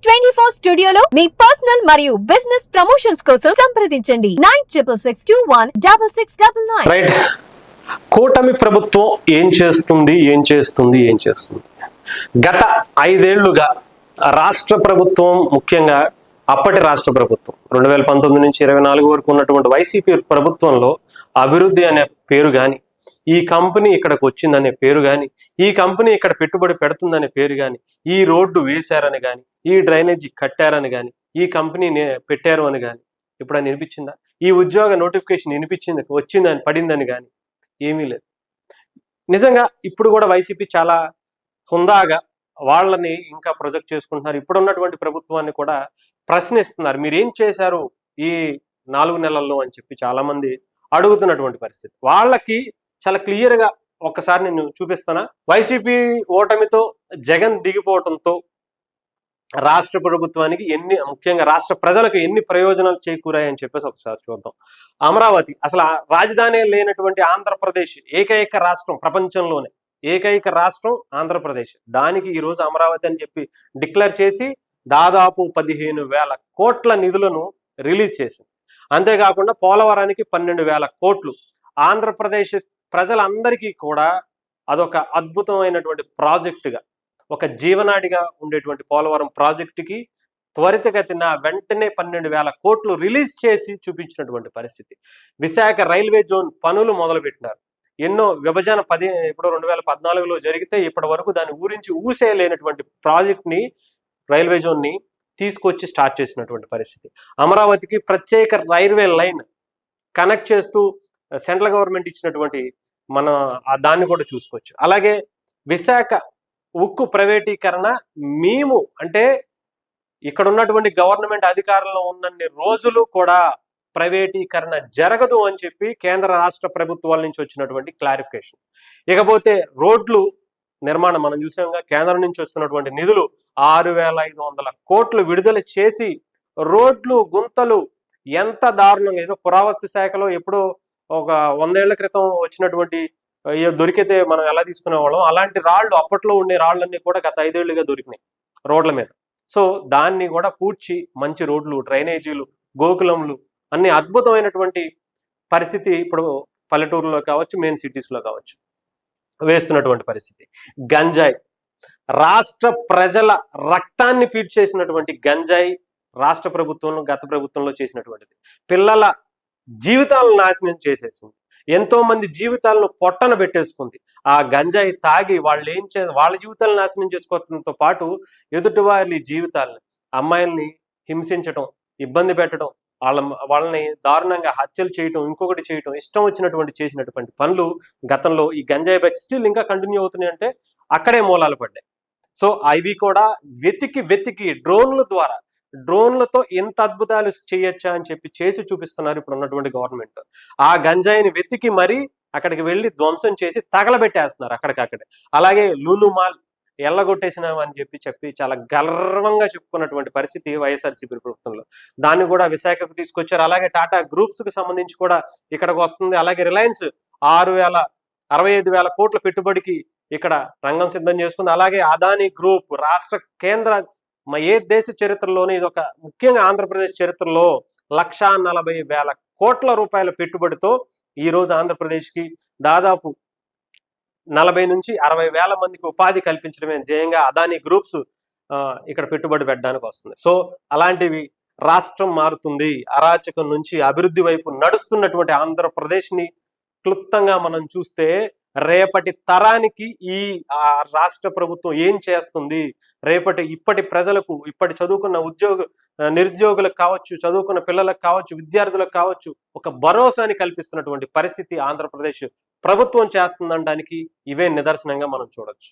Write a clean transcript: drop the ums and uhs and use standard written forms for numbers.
24 స్టూడియోలో మీ పర్సనల్ మరియు business promotions కోసం సంప్రదించండి 96621669. రైట్. కూటమి ప్రభుత్వం ఏం చేస్తుంది గత 5 ఏళ్లుగా రాష్ట్ర ప్రభుత్వం, ముఖ్యంగా అప్పటి రాష్ట్ర ప్రభుత్వం 2019 నుంచి 24 వరకు ఉన్నటువంటి వైసీపీ ప్రభుత్వంలో అభివృద్ధి అనే పేరు కానీ, ఈ కంపెనీ ఇక్కడికి వచ్చిందనే పేరు కానీ, ఈ కంపెనీ ఇక్కడ పెట్టుబడి పెడుతుందనే పేరు కానీ, ఈ రోడ్డు వేశారని కానీ, ఈ డ్రైనేజీ కట్టారని కానీ, ఈ కంపెనీ పెట్టారు అని కానీ ఎప్పుడైనా వినిపించిందా? ఈ ఉద్యోగ నోటిఫికేషన్ వచ్చిందని పడిందని కానీ ఏమీ లేదు. నిజంగా ఇప్పుడు కూడా వైసీపీ చాలా హుందాగా వాళ్ళని ఇంకా ప్రొజెక్ట్ చేసుకుంటున్నారు. ఇప్పుడున్నటువంటి ప్రభుత్వాన్ని కూడా ప్రశ్నిస్తున్నారు, మీరేం చేశారు ఈ 4 నెలల్లో అని చెప్పి చాలా మంది అడుగుతున్నటువంటి పరిస్థితి. వాళ్ళకి చాలా క్లియర్ గా ఒక్కసారి నేను చూపిస్తానా. వైసీపీ ఓటమితో, జగన్ దిగిపోవడంతో రాష్ట్ర ప్రభుత్వానికి ముఖ్యంగా రాష్ట్ర ప్రజలకు ఎన్ని ప్రయోజనాలు చేకూరాయని చెప్పేసి ఒకసారి చూద్దాం. అమరావతి అసలు రాజధాని లేనటువంటి ఆంధ్రప్రదేశ్ ఏకైక రాష్ట్రం, ప్రపంచంలోనే ఏకైక రాష్ట్రం ఆంధ్రప్రదేశ్. దానికి ఈరోజు అమరావతి అని చెప్పి డిక్లేర్ చేసి దాదాపు 15,000 కోట్ల నిధులను రిలీజ్ చేసింది. అంతేకాకుండా పోలవరానికి 12,000 కోట్లు. ఆంధ్రప్రదేశ్ ప్రజలందరికీ కూడా అదొక అద్భుతమైనటువంటి ప్రాజెక్టుగా, ఒక జీవనాడిగా ఉండేటువంటి పోలవరం ప్రాజెక్టుకి త్వరితగతిన వెంటనే 12,000 కోట్లు రిలీజ్ చేసి చూపించినటువంటి పరిస్థితి. విశాఖ రైల్వే జోన్ పనులు మొదలుపెట్టినారు. ఎన్నో విభజన ఇప్పుడు 2014లో జరిగితే ఇప్పటి వరకు దాని ఊరించి ఊసేయలేనటువంటి ప్రాజెక్ట్ని, రైల్వే జోన్ని తీసుకొచ్చి స్టార్ట్ చేసినటువంటి పరిస్థితి. అమరావతికి ప్రత్యేక రైల్వే లైన్ కనెక్ట్ చేస్తూ సెంట్రల్ గవర్నమెంట్ ఇచ్చినటువంటి దాన్ని కూడా చూసుకోవచ్చు. అలాగే విశాఖ ఉక్కు ప్రైవేటీకరణ మేము అంటే ఇక్కడ ఉన్నటువంటి గవర్నమెంట్ అధికారంలో ఉన్నన్ని రోజులు కూడా ప్రైవేటీకరణ జరగదు అని చెప్పి కేంద్ర రాష్ట్ర ప్రభుత్వాల నుంచి వచ్చినటువంటి క్లారిఫికేషన్. ఇకపోతే రోడ్లు నిర్మాణం మనం చూసాంగా, కేంద్రం నుంచి వస్తున్నటువంటి నిధులు 6,500 కోట్లు విడుదల చేసి రోడ్లు, గుంతలు ఎంత దారుణంగా, ఏదో పురావస్తు శాఖలో ఎప్పుడో ఒక 100 ఏళ్ల క్రితం వచ్చినటువంటి దొరికితే మనం ఎలా తీసుకునేవాళ్ళం, అలాంటి రాళ్ళు, అప్పట్లో ఉండే రాళ్ళన్నీ కూడా గత 5 ఏళ్లుగా దొరికినాయి రోడ్ల మీద. సో దాన్ని కూడా పూడ్చి మంచి రోడ్లు, డ్రైనేజీలు, గోకులంలు అన్ని అద్భుతమైనటువంటి పరిస్థితి ఇప్పుడు పల్లెటూరులో కావచ్చు, మెయిన్ సిటీస్లో కావచ్చు వేస్తున్నటువంటి పరిస్థితి. గంజాయి, రాష్ట్ర ప్రజల రక్తాన్ని పీడ్చేసినటువంటి గంజాయి రాష్ట్ర ప్రభుత్వంలో, గత ప్రభుత్వంలో చేసినటువంటిది. పిల్లల జీవితాలను నాశనం చేసేసింది. ఎంతో మంది జీవితాలను పొట్టన పెట్టేసుకుంది. ఆ గంజాయి తాగి వాళ్ళ జీవితాలను నాశనం చేసుకోవడంతో పాటు ఎదుటి వారి జీవితాలను, అమ్మాయిల్ని హింసించడం, ఇబ్బంది పెట్టడం, వాళ్ళని దారుణంగా హత్యలు చేయటం, ఇంకొకటి చేయటం, ఇష్టం వచ్చినటువంటి చేసినటువంటి పనులు గతంలో ఈ గంజాయి బ్యాచ్ స్టిల్ ఇంకా కంటిన్యూ అవుతున్నాయి అంటే అక్కడే మూలాలు పడ్డాయి. సో అవి కూడా వెతికి డ్రోన్లతో ఎంత అద్భుతాలు చేయొచ్చా అని చెప్పి చేసి చూపిస్తున్నారు ఇప్పుడు ఉన్నటువంటి గవర్నమెంట్. ఆ గంజాయిని వెతికి మరీ అక్కడికి వెళ్ళి ధ్వంసం చేసి తగలబెట్టేస్తున్నారు అక్కడికక్కడే. అలాగే లూలు మాల్ ఎల్లగొట్టేసినాం అని చెప్పి చాలా గర్వంగా చెప్పుకున్నటువంటి పరిస్థితి వైఎస్ఆర్సీపీ ప్రభుత్వంలో. దాన్ని కూడా విశాఖకు తీసుకొచ్చారు. అలాగే టాటా గ్రూప్స్ కు సంబంధించి కూడా ఇక్కడికి వస్తుంది. అలాగే రిలయన్స్ 65,000 కోట్ల పెట్టుబడికి ఇక్కడ రంగం సిద్ధం చేసుకుంది. అలాగే అదానీ గ్రూప్ రాష్ట్ర కేంద్ర ఏ దేశ చరిత్రలోనే ఇది ఒక ముఖ్యంగా ఆంధ్రప్రదేశ్ చరిత్రలో 1,40,000 కోట్ల రూపాయల పెట్టుబడితో ఈ రోజు ఆంధ్రప్రదేశ్కి దాదాపు 40 నుంచి 60,000 మందికి ఉపాధి కల్పించడమే ధ్యేయంగా అదానీ గ్రూప్స్ ఇక్కడ పెట్టుబడి పెట్టడానికి వస్తుంది. సో అలాంటివి రాష్ట్రం మారుతుంది. అరాచకం నుంచి అభివృద్ధి వైపు నడుస్తున్నటువంటి ఆంధ్రప్రదేశ్ని క్లుప్తంగా మనం చూస్తే రేపటి తరానికి ఈ రాష్ట్ర ప్రభుత్వం ఏం చేస్తుంది, ఇప్పటి ప్రజలకు, ఇప్పటి చదువుకున్న నిరుద్యోగులకు కావచ్చు, చదువుకున్న పిల్లలకు కావచ్చు, విద్యార్థులకు కావచ్చు ఒక భరోసాని కల్పిస్తున్నటువంటి పరిస్థితి ఆంధ్రప్రదేశ్ ప్రభుత్వం చేస్తుందనడానికి ఇవే నిదర్శనంగా మనం చూడొచ్చు.